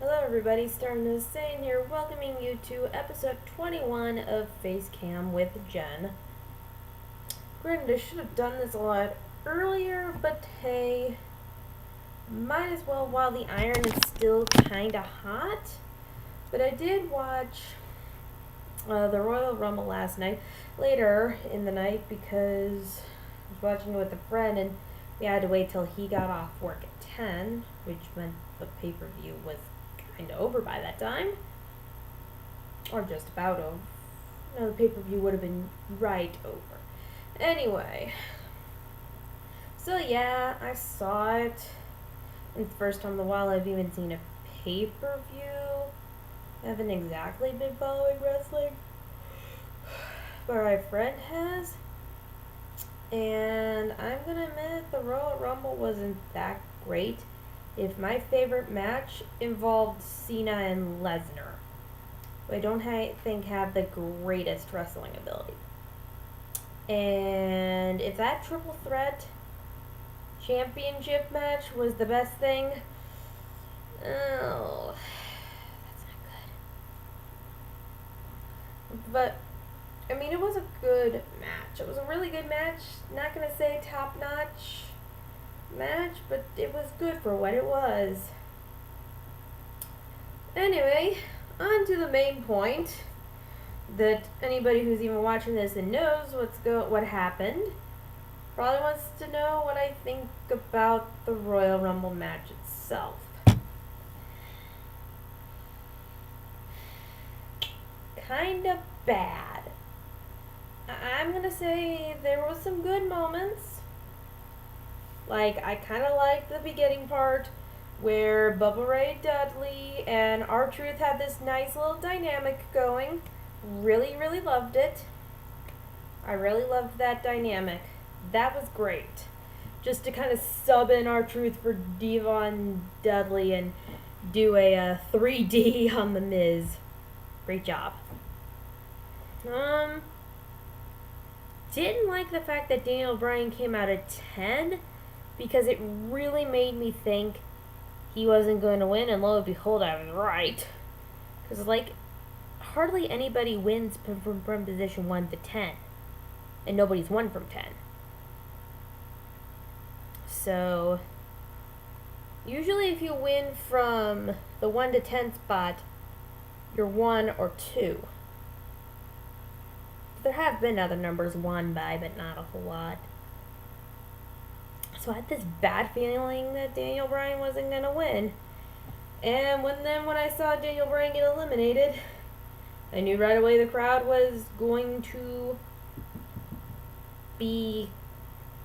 Hello everybody, Starting to Sane here, welcoming you to episode 21 of Facecam with Jen. Granted, I should have done this a lot earlier, but hey, might as well while the iron is still kinda hot. But I did watch the Royal Rumble last night, later in the night, because I was watching it with a friend and we had to wait till he got off work at 10, which meant the pay-per-view was kind of over by that time. Or just about over. No, the pay-per-view would have been right over. Anyway. So yeah, I saw it. And it's the first time in a while I've even seen a pay-per-view. I haven't exactly been following wrestling. But my friend has. And I'm gonna admit the Royal Rumble wasn't that great. If my favorite match involved Cena and Lesnar, who I don't think have the greatest wrestling ability. And if that triple threat championship match was the best thing, oh, that's not good. But, I mean, it was a good match. It was a really good match. Not gonna say top-notch match, but it was good for what it was. Anyway, on to the main point that anybody who's even watching this and knows what happened probably wants to know what I think about the Royal Rumble match itself. Kinda bad. I'm gonna say there was some good moments. Like, I kind of liked the beginning part where Bubba Ray Dudley and R-Truth had this nice little dynamic going. Really, really loved it. I really loved that dynamic. That was great. Just to kind of sub in R-Truth for Devon Dudley and do a 3D on The Miz. Great job. Didn't like the fact that Daniel Bryan came out at 10. Because it really made me think he wasn't going to win, and lo and behold, I was right. Because, hardly anybody wins from position 1 to 10. And nobody's won from 10. So, usually if you win from the 1 to 10 spot, you're 1 or 2. There have been other numbers won by, but not a whole lot. So I had this bad feeling that Daniel Bryan wasn't going to win. And when I saw Daniel Bryan get eliminated, I knew right away the crowd was going to be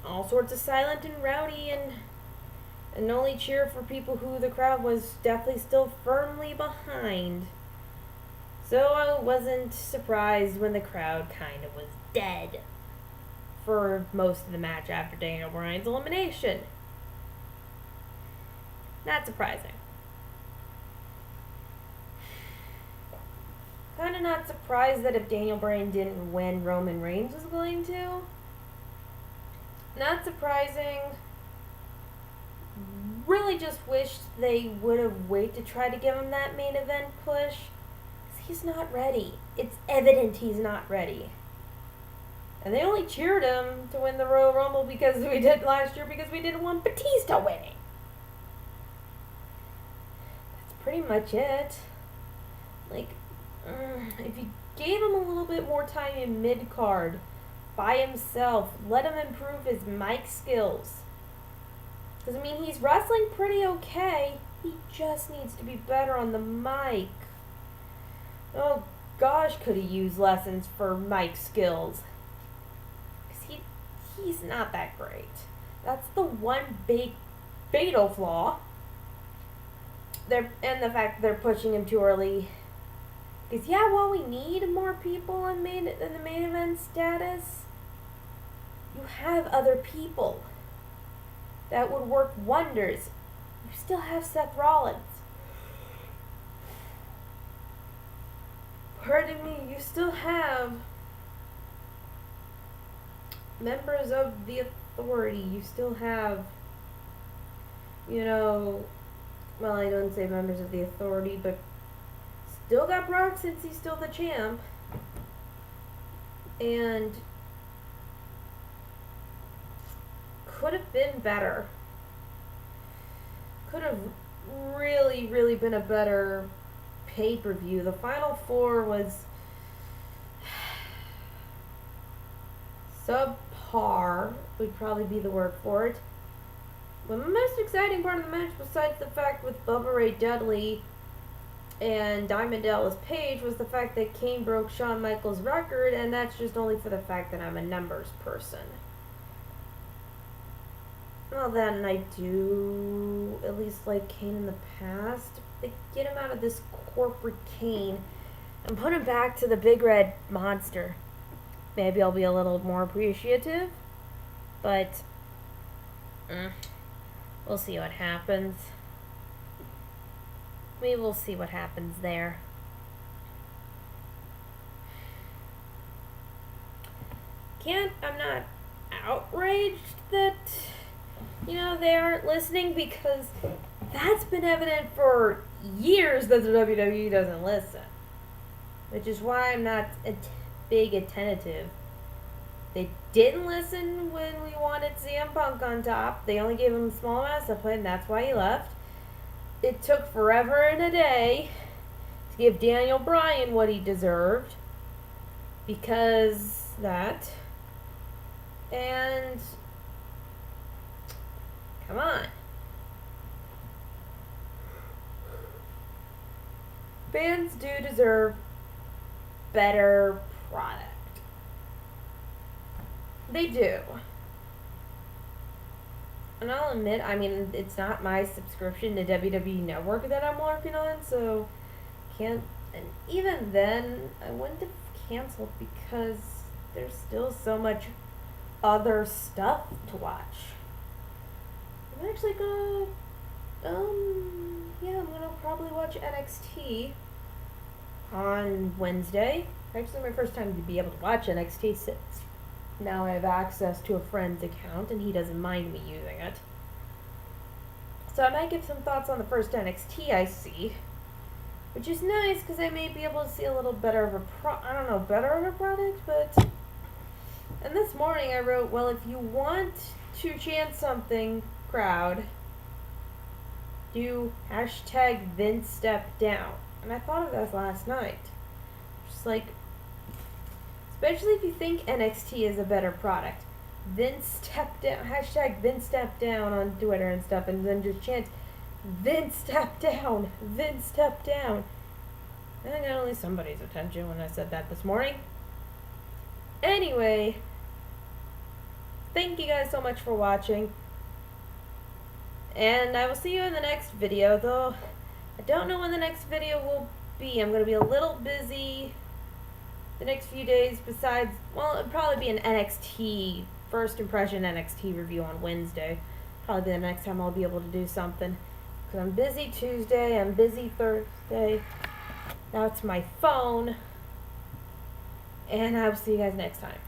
all sorts of silent and rowdy and only cheer for people who the crowd was definitely still firmly behind. So I wasn't surprised when the crowd kind of was dead for most of the match after Daniel Bryan's elimination. Not surprising. Kinda not surprised that if Daniel Bryan didn't win, Roman Reigns was going to. Not surprising. Really just wished they would have waited to try to give him that main event push. 'Cause he's not ready. It's evident he's not ready. And they only cheered him to win the Royal Rumble because we did last year because we didn't want Batista winning. That's pretty much it. If you gave him a little bit more time in mid-card by himself, let him improve his mic skills. Because, he's wrestling pretty okay. He just needs to be better on the mic. Oh, gosh, could he use lessons for mic skills. He's not that great. That's the one big fatal flaw. And the fact that they're pushing him too early. Because, while we need more people in the main event status, you have other people that would work wonders. You still have Seth Rollins. Pardon me, you still have members of the Authority. You still have, well, I don't say members of the Authority, but still got Brock since he's still the champ. And could have been better. Could have really, really been a better pay-per-view. The Final Four was subpar, would probably be the word for it. The most exciting part of the match, besides the fact with Bubba Ray Dudley and Diamond Dallas Page, was the fact that Kane broke Shawn Michaels' record, and that's just only for the fact that I'm a numbers person. Well, then I do at least like Kane in the past. They get him out of this corporate Kane and put him back to the big red monster. Maybe I'll be a little more appreciative, but we'll see what happens. We will see what happens there. I'm not outraged that, they aren't listening, because that's been evident for years that the WWE doesn't listen. Which is why I'm not big attentive. They didn't listen when we wanted CM Punk on top. They only gave him a small amount of play, and that's why he left. It took forever and a day to give Daniel Bryan what he deserved, because that. And come on. Fans do deserve better product. They do. And I'll admit, it's not my subscription to WWE Network that I'm working on, so and even then, I wouldn't have canceled because there's still so much other stuff to watch. I'm actually gonna, I'm gonna probably watch NXT on Wednesday. Actually, my first time to be able to watch NXT since now I have access to a friend's account and he doesn't mind me using it. So I might give some thoughts on the first NXT I see, which is nice because I may be able to see a little better of a better of a product, but. And this morning I wrote, well, if you want to chant something, crowd, do hashtag Vince step down. And I thought of that last night. Just like, especially if you think NXT is a better product. Vince step down, hashtag Vince step down on Twitter and stuff, and then just chant, Vince step down, Vince step down. And I got only somebody's attention when I said that this morning. Anyway, thank you guys so much for watching. And I will see you in the next video, though I don't know when the next video will be. I'm going to be a little busy the next few days besides, well, it'll probably be an NXT, first impression NXT review on Wednesday. Probably be the next time I'll be able to do something. Because I'm busy Tuesday, I'm busy Thursday. Now it's my phone. And I will see you guys next time.